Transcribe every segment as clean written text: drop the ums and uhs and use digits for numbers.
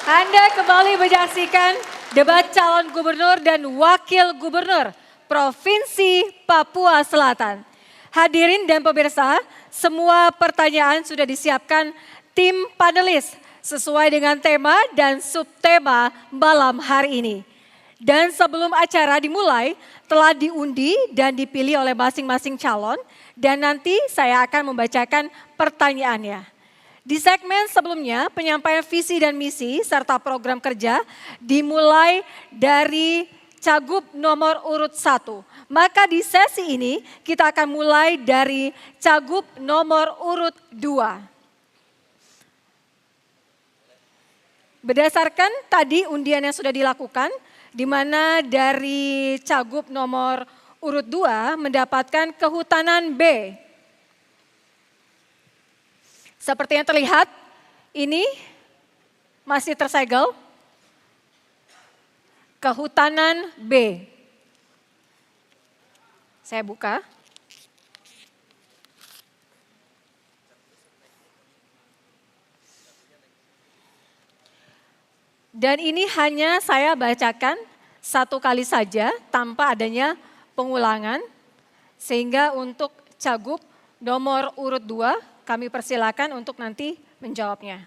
Anda kembali menyaksikan debat calon gubernur dan wakil gubernur Provinsi Papua Selatan. Hadirin dan pemirsa, semua pertanyaan sudah disiapkan tim panelis sesuai dengan tema dan subtema malam hari ini. Dan sebelum acara dimulai, telah diundi dan dipilih oleh masing-masing calon dan nanti saya akan membacakan pertanyaannya. Di segmen sebelumnya, penyampaian visi dan misi serta program kerja dimulai dari Cagup nomor urut 1. Maka di sesi ini kita akan mulai dari Cagup nomor urut 2. Berdasarkan tadi undian yang sudah dilakukan, di mana dari Cagup nomor urut 2 mendapatkan kehutanan B. Seperti yang terlihat, ini masih tersegel. Kehutanan B. Saya buka. Dan ini hanya saya bacakan satu kali saja tanpa adanya pengulangan. Sehingga untuk Cagup nomor urut 2 kami persilakan untuk nanti menjawabnya.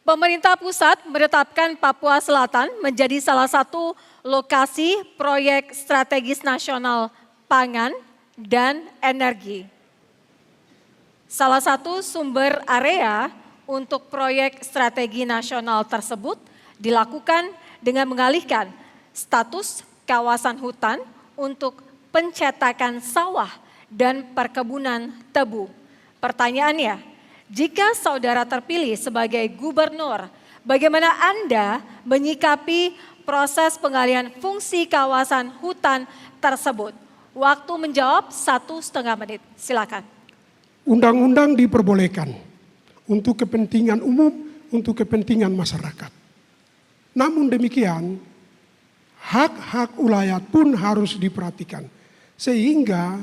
Pemerintah pusat menetapkan Papua Selatan menjadi salah satu lokasi proyek strategis nasional pangan dan energi. Salah satu sumber area untuk proyek strategi nasional tersebut dilakukan dengan mengalihkan status kawasan hutan untuk pencetakan sawah dan perkebunan tebu. Pertanyaannya, jika saudara terpilih sebagai gubernur, bagaimana Anda menyikapi proses pengalihan fungsi kawasan hutan tersebut? Waktu menjawab 1,5 menit, silakan. Undang-undang diperbolehkan untuk kepentingan umum, untuk kepentingan masyarakat. Namun demikian, hak-hak ulayat pun harus diperhatikan. Sehingga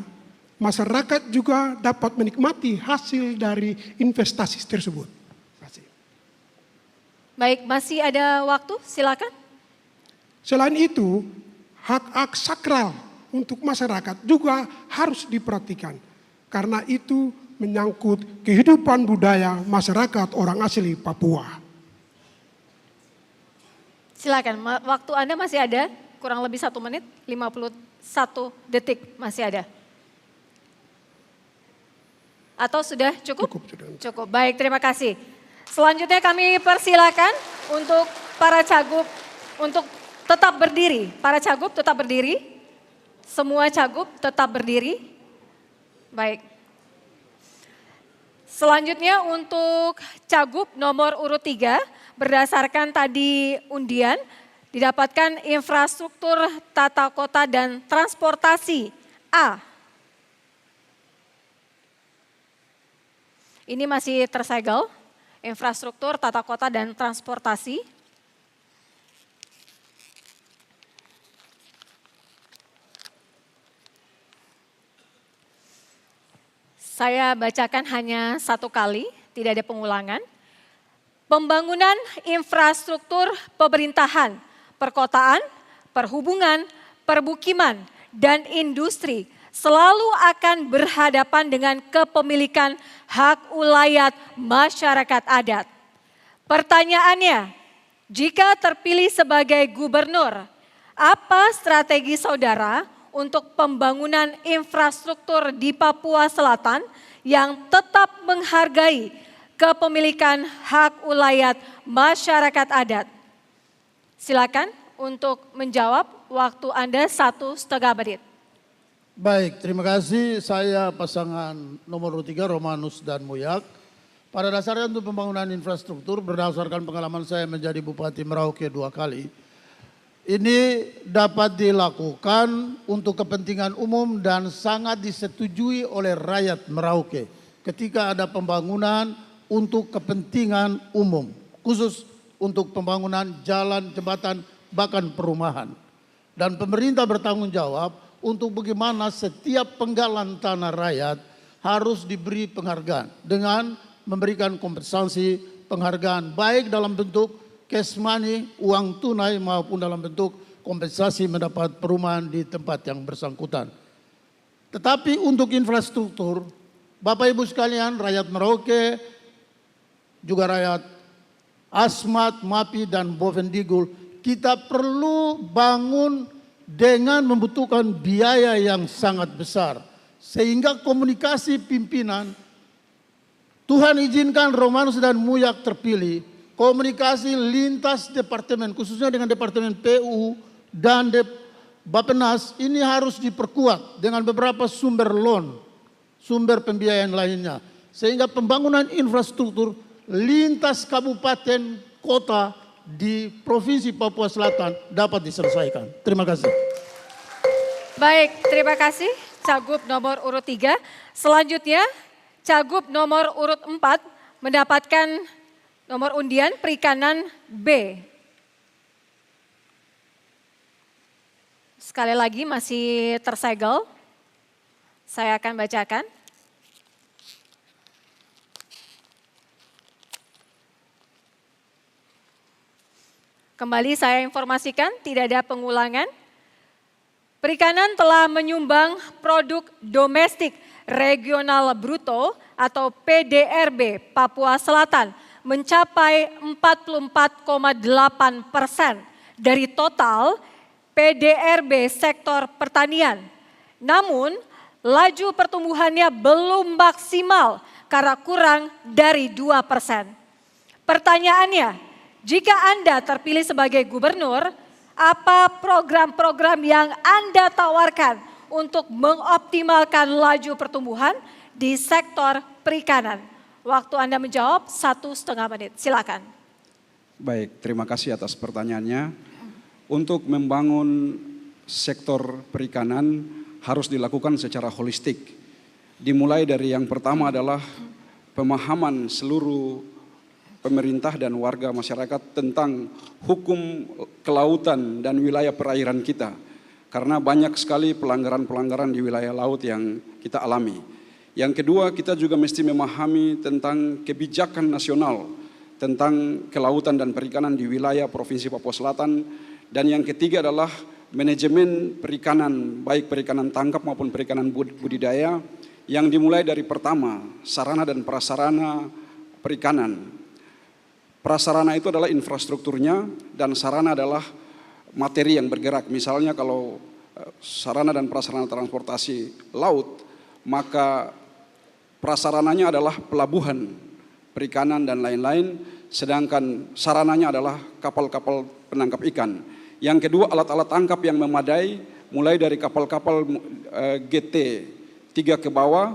masyarakat juga dapat menikmati hasil dari investasi tersebut. Baik, masih ada waktu, silakan. Selain itu, hak-hak sakral untuk masyarakat juga harus diperhatikan. Karena itu menyangkut kehidupan budaya masyarakat orang asli Papua. Silakan, waktu Anda masih ada, kurang lebih 1 menit, 51 detik masih ada. Atau sudah cukup? Cukup. Baik, terima kasih. Selanjutnya kami persilakan untuk para cagup untuk tetap berdiri. Para cagup tetap berdiri. Semua cagup tetap berdiri. Baik. Selanjutnya untuk cagup nomor urut 3 berdasarkan tadi undian didapatkan infrastruktur tata kota dan transportasi A. Ini masih tersegel, infrastruktur, tata kota, dan transportasi. Saya bacakan hanya 1 kali, tidak ada pengulangan. Pembangunan infrastruktur pemerintahan, perkotaan, perhubungan, permukiman, dan industri selalu akan berhadapan dengan kepemilikan hak ulayat masyarakat adat. Pertanyaannya, jika terpilih sebagai gubernur, apa strategi saudara untuk pembangunan infrastruktur di Papua Selatan yang tetap menghargai kepemilikan hak ulayat masyarakat adat? Silakan untuk menjawab, waktu Anda 1,5 menit. Baik, terima kasih. Saya pasangan nomor 3 Romanus dan Muyak. Pada dasarnya untuk pembangunan infrastruktur berdasarkan pengalaman saya menjadi Bupati Merauke 2 kali. Ini dapat dilakukan untuk kepentingan umum dan sangat disetujui oleh rakyat Merauke. Ketika ada pembangunan untuk kepentingan umum, khusus untuk pembangunan jalan, jembatan, bahkan perumahan. Dan pemerintah bertanggung jawab untuk bagaimana setiap penggalan tanah rakyat harus diberi penghargaan dengan memberikan kompensasi penghargaan baik dalam bentuk cash money, uang tunai maupun dalam bentuk kompensasi mendapat perumahan di tempat yang bersangkutan. Tetapi untuk infrastruktur, Bapak Ibu sekalian, rakyat Merauke, juga rakyat Asmat, Mapi, dan Bovendigul, kita perlu bangun dengan membutuhkan biaya yang sangat besar. Sehingga komunikasi pimpinan, Tuhan izinkan Romanus dan Muyak terpilih, komunikasi lintas departemen, khususnya dengan Departemen PU dan Bappenas, ini harus diperkuat dengan beberapa sumber loan, sumber pembiayaan lainnya. Sehingga pembangunan infrastruktur lintas kabupaten, kota di Provinsi Papua Selatan dapat diselesaikan. Terima kasih. Baik, terima kasih Cagup nomor urut 3. Selanjutnya Cagup nomor urut 4 mendapatkan nomor undian perikanan B. Sekali lagi masih tersegel. Saya akan bacakan. Kembali saya informasikan tidak ada pengulangan. Perikanan telah menyumbang produk domestik regional bruto atau PDRB Papua Selatan mencapai 44,8% dari total PDRB sektor pertanian. Namun laju pertumbuhannya belum maksimal karena kurang dari 2%. Pertanyaannya, jika Anda terpilih sebagai gubernur, apa program-program yang Anda tawarkan untuk mengoptimalkan laju pertumbuhan di sektor perikanan? Waktu Anda menjawab 1,5 menit, silakan. Baik, terima kasih atas pertanyaannya. Untuk membangun sektor perikanan harus dilakukan secara holistik. Dimulai dari yang pertama adalah pemahaman seluruh pemerintah dan warga masyarakat tentang hukum kelautan dan wilayah perairan kita. Karena banyak sekali pelanggaran-pelanggaran di wilayah laut yang kita alami. Yang kedua, kita juga mesti memahami tentang kebijakan nasional tentang kelautan dan perikanan di wilayah Provinsi Papua Selatan. Dan yang ketiga adalah manajemen perikanan, baik perikanan tangkap maupun perikanan budidaya, yang dimulai dari pertama, sarana dan prasarana perikanan. Prasarana itu adalah infrastrukturnya dan sarana adalah materi yang bergerak. Misalnya kalau sarana dan prasarana transportasi laut, maka prasarananya adalah pelabuhan, perikanan dan lain-lain, sedangkan sarananya adalah kapal-kapal penangkap ikan. Yang kedua, alat-alat tangkap yang memadai, mulai dari kapal-kapal GT 3 ke bawah,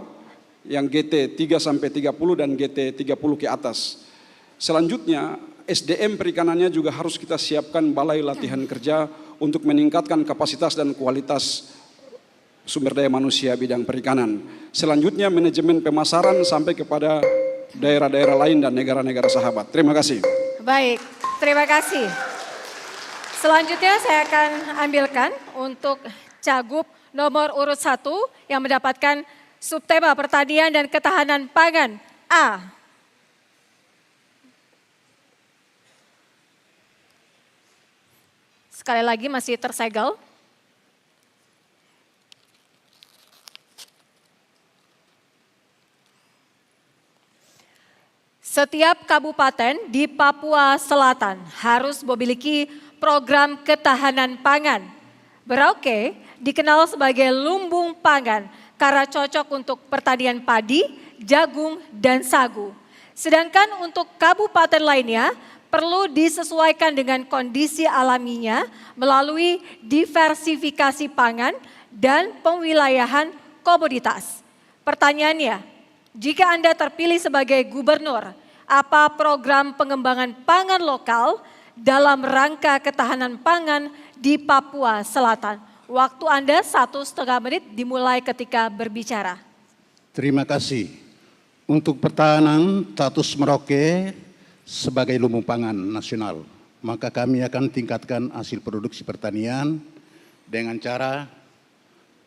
yang GT 3 sampai 30 dan GT 30 ke atas. Selanjutnya, SDM perikanannya juga harus kita siapkan balai latihan kerja untuk meningkatkan kapasitas dan kualitas sumber daya manusia bidang perikanan. Selanjutnya, manajemen pemasaran sampai kepada daerah-daerah lain dan negara-negara sahabat. Terima kasih. Baik, terima kasih. Selanjutnya saya akan ambilkan untuk Cagup nomor urut 1 yang mendapatkan subtema pertanian dan ketahanan pangan A. Sekali lagi masih tersegel. Setiap kabupaten di Papua Selatan harus memiliki program ketahanan pangan. Merauke dikenal sebagai lumbung pangan karena cocok untuk pertanian padi, jagung, dan sagu. Sedangkan untuk kabupaten lainnya perlu disesuaikan dengan kondisi alaminya melalui diversifikasi pangan dan pemwilayahan komoditas. Pertanyaannya, jika Anda terpilih sebagai gubernur, apa program pengembangan pangan lokal dalam rangka ketahanan pangan di Papua Selatan? Waktu Anda 1,5 menit dimulai ketika berbicara. Terima kasih. Untuk pertahanan status Merauke sebagai lumbung pangan nasional, maka kami akan tingkatkan hasil produksi pertanian dengan cara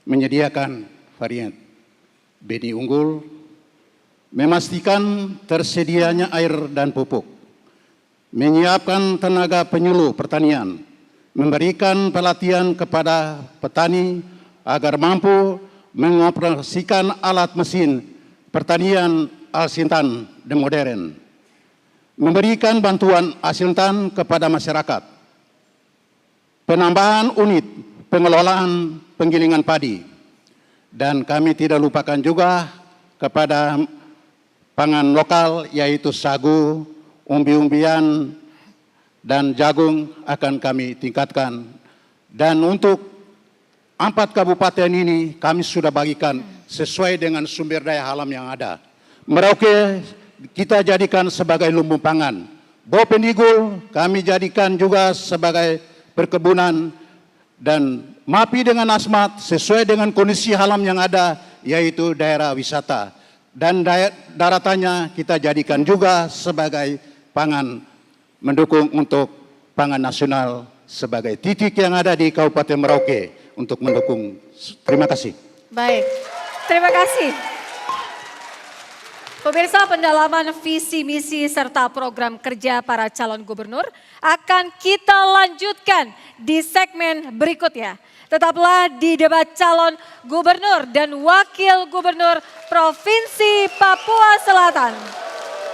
menyediakan varian benih unggul, memastikan tersedianya air dan pupuk, menyiapkan tenaga penyuluh pertanian, memberikan pelatihan kepada petani agar mampu mengoperasikan alat mesin pertanian alsintan dan modern, memberikan bantuan alsintan kepada masyarakat, penambahan unit pengelolaan penggilingan padi, dan kami tidak lupakan juga kepada pangan lokal yaitu sagu, umbi-umbian, dan jagung akan kami tingkatkan. Dan untuk 4 kabupaten ini kami sudah bagikan sesuai dengan sumber daya alam yang ada. Merauke kita jadikan sebagai lumbung pangan. Bopendigul kami jadikan juga sebagai perkebunan, dan Mapi dengan Asmat sesuai dengan kondisi alam yang ada yaitu daerah wisata. Dan daratannya kita jadikan juga sebagai pangan, mendukung untuk pangan nasional sebagai titik yang ada di Kabupaten Merauke untuk mendukung. Terima kasih. Baik, terima kasih. Pemirsa, pendalaman visi misi serta program kerja para calon gubernur akan kita lanjutkan di segmen berikutnya. Tetaplah di debat calon gubernur dan wakil gubernur Provinsi Papua Selatan.